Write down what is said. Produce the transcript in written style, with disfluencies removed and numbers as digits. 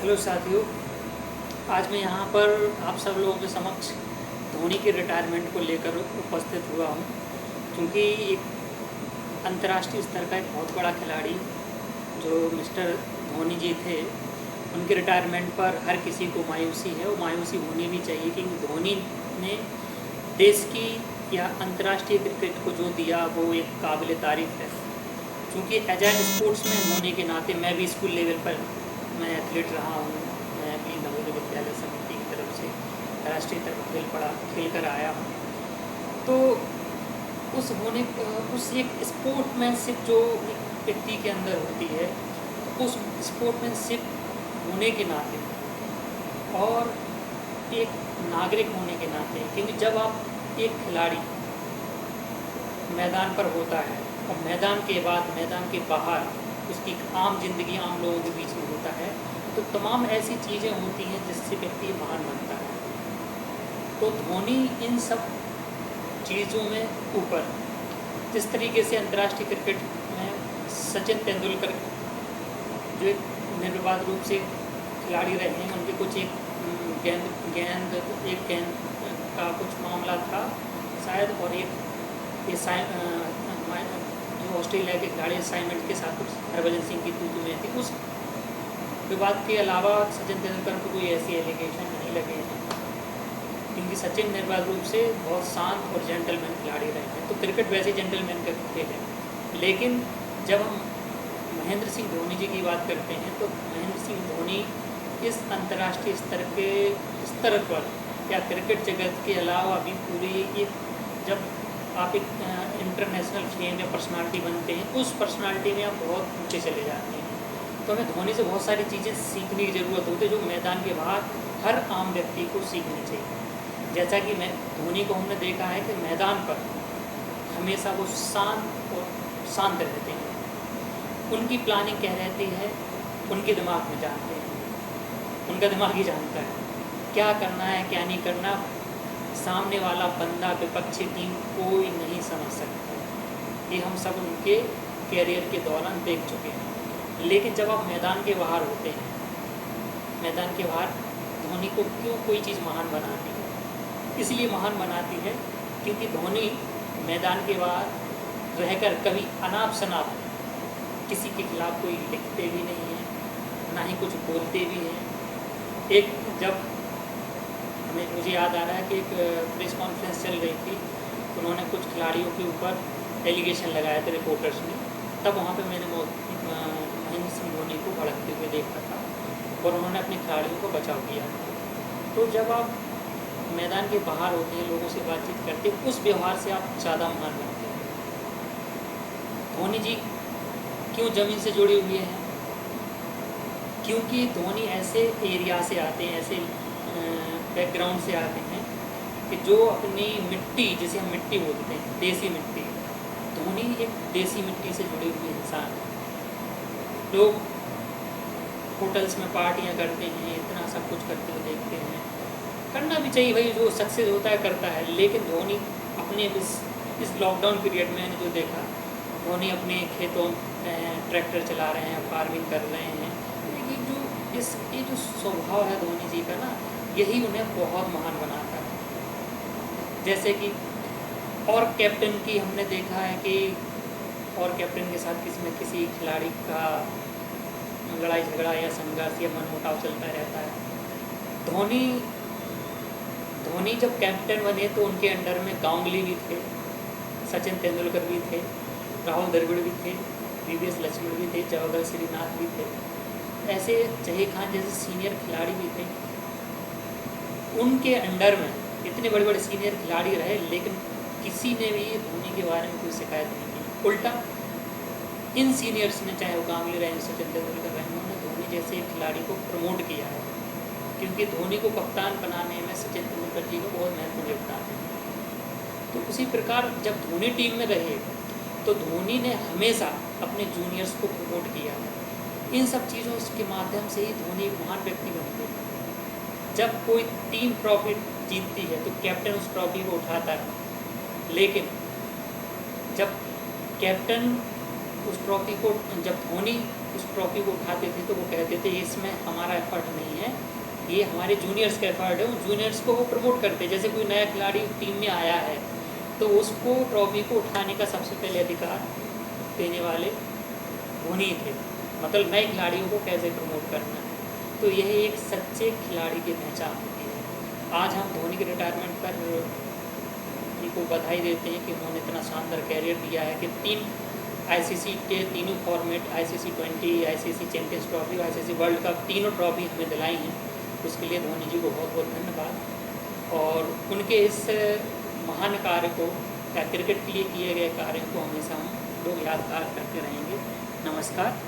Hello साथियों, आज मैं यहाँ पर आप सब लोगों के समक्ष धोनी के रिटायरमेंट को लेकर उपस्थित हुआ हूँ, क्योंकि एक अंतर्राष्ट्रीय स्तर का एक बहुत बड़ा खिलाड़ी जो मिस्टर धोनी जी थे, उनके रिटायरमेंट पर हर किसी को मायूसी है। वो मायूसी होनी भी चाहिए, क्योंकि धोनी ने देश की या अंतर्राष्ट्रीय क्रिकेट को जो दिया वो एक काबिल तारीफ़ है। क्योंकि एज ए स्पोर्ट्समैन होने के नाते मैं भी स्कूल लेवल पर मैं एथलीट रहा हूँ। मैं भी नवोदय विद्यालय समिति की तरफ से राष्ट्रीय स्तर पर खेल कर आया हूँ। तो उस एक स्पोर्ट्समैनशिप जो एक व्यक्ति के अंदर होती है, तो उस स्पोर्ट्समैनशिप होने के नाते और एक नागरिक होने के नाते, क्योंकि जब आप एक खिलाड़ी मैदान पर होता है और मैदान के बाद मैदान के बाहर उसकी आम जिंदगी आम लोगों के बीच में होता है, तो तमाम ऐसी चीज़ें होती हैं जिससे व्यक्ति महान बनता है। तो धोनी इन सब चीज़ों में ऊपर, जिस तरीके से अंतर्राष्ट्रीय क्रिकेट में सचिन तेंदुलकर जो एक निर्विवाद रूप से खिलाड़ी रहे हैं, उनके कुछ एक गेंद का कुछ मामला था शायद, और एक जो ऑस्ट्रेलिया के खिलाड़ी साइमंड के साथ कुछ हरभजन सिंह की तू में थी। उस विवाद के अलावा सचिन तेंदुलकर को कोई ऐसी एलिगेशन नहीं लगे हैं, क्योंकि सचिन निर्बाध रूप से बहुत शांत और जेंटलमैन खिलाड़ी रहे हैं। तो क्रिकेट वैसे जेंटलमैन का खेल है। लेकिन जब हम महेंद्र सिंह धोनी जी की बात करते हैं, तो महेंद्र सिंह धोनी इस अंतर्राष्ट्रीय स्तर पर या क्रिकेट जगत के अलावा भी पूरी जब आप एक इंटरनेशनल फेम या पर्सनालिटी बनते हैं, उस पर्सनालिटी में आप बहुत ऊँचे चले जाते हैं। तो हमें धोनी से बहुत सारी चीज़ें सीखने की ज़रूरत होती है, जो मैदान के बाहर हर आम व्यक्ति को सीखनी चाहिए। जैसा कि धोनी को हमने देखा है कि मैदान पर हमेशा वो शांत रहते हैं। उनकी प्लानिंग क्या रहती है, उनके दिमाग में जानते हैं, उनका दिमाग ही जानता है क्या करना है क्या नहीं करना। सामने वाला बंदा, विपक्षी टीम कोई नहीं समझ सकता। ये हम सब उनके कैरियर के दौरान देख चुके हैं। लेकिन जब आप मैदान के बाहर होते हैं, मैदान के बाहर धोनी को क्यों कोई चीज़ महान बनाती है? इसलिए महान बनाती है क्योंकि धोनी मैदान के बाहर रहकर कभी अनाप शनाप किसी के खिलाफ कोई लिखते भी नहीं हैं, ना ही कुछ बोलते भी हैं। एक जब मुझे याद आ रहा है कि एक प्रेस कॉन्फ्रेंस चल रही थी, उन्होंने कुछ खिलाड़ियों के ऊपर एलिगेशन लगाए थे रिपोर्टर्स ने, तब वहाँ पे मैंने महेंद्र सिंह धोनी को भड़कते हुए देखा था और उन्होंने अपने खिलाड़ियों को बचाव किया। तो जब आप मैदान के बाहर होते हैं, लोगों से बातचीत करते हैं, उस व्यवहार से आप ज़्यादा महान बनते हैं। धोनी जी क्यों ज़मीन से जुड़े हुए हैं? क्योंकि धोनी ऐसे एरिया से आते हैं, ऐसे बैकग्राउंड से आते हैं कि जो अपनी मिट्टी, जिसे हम मिट्टी बोलते हैं, देसी मिट्टी, धोनी एक देसी मिट्टी से जुड़े हुए इंसान। लोग होटल्स में पार्टियां करते हैं, इतना सब कुछ करते हुए देखते हैं, करना भी चाहिए भाई, जो सक्सेस होता है करता है। लेकिन धोनी अपने इस लॉकडाउन पीरियड में मैंने जो देखा, धोनी अपने खेतों में ट्रैक्टर चला रहे हैं, फार्मिंग कर रहे हैं। ये जो स्वभाव है धोनी जी का ना, यही उन्हें बहुत महान बनाता है। जैसे कि और कैप्टन की हमने देखा है कि और कैप्टन के साथ किसी न किसी खिलाड़ी का लड़ाई झगड़ा या संघर्ष या मनमुटाव चलता रहता है। धोनी जब कैप्टन बने तो उनके अंडर में गांगुली भी थे, सचिन तेंदुलकर भी थे, राहुल द्रविड़ भी थे, वी.वी.एस. लक्ष्मण भी थे, जवाहरलाल श्रीनाथ भी थे, ऐसे जहीर खान जैसे सीनियर खिलाड़ी भी थे। उनके अंडर में इतने बड़े बड़े सीनियर खिलाड़ी रहे, लेकिन किसी ने भी धोनी के बारे में कोई शिकायत नहीं की। उल्टा इन सीनियर्स ने, चाहे वो गांगुली रहे, सचिन तेंदुलकर रहे, उन्होंने धोनी जैसे खिलाड़ी को प्रमोट किया है, क्योंकि धोनी को कप्तान बनाने में सचिन तेंदुलकर जी का बहुत महत्वपूर्ण योगदान है। तो उसी प्रकार जब धोनी टीम में रहे तो धोनी ने हमेशा अपने जूनियर्स को प्रमोट किया है। इन सब चीज़ों के माध्यम से ही धोनी एक महान व्यक्ति बनते हैं। जब कोई टीम ट्रॉफी जीतती है तो कैप्टन उस ट्रॉफी को उठाता है, लेकिन जब कैप्टन उस ट्रॉफी को, जब धोनी उस ट्रॉफी को उठाते थे तो वो कहते थे इसमें हमारा एफर्ट नहीं है, ये हमारे जूनियर्स का एफर्ट है। उन जूनियर्स को वो प्रमोट करते, जैसे कोई नया खिलाड़ी टीम में आया है तो उसको ट्रॉफी को उठाने का सबसे पहले अधिकार देने वाले धोनी थे, मतलब नए खिलाड़ियों को कैसे प्रमोट करना है। तो यह एक सच्चे खिलाड़ी की पहचान होती है। आज हम धोनी के रिटायरमेंट पर जी को बधाई देते हैं कि उन्होंने इतना शानदार कैरियर दिया है कि 3 आईसीसी के तीनों format, ICC 20, ICC champions trophy, ICC world cup, तीनों ट्रॉफी हमें दिलाई हैं। उसके लिए धोनी जी को बहुत बहुत धन्यवाद। और उनके इस महान कार्य को या क्रिकेट के लिए किए गए कार्यों को हमेशा हम लोग यादगार करते रहेंगे। नमस्कार।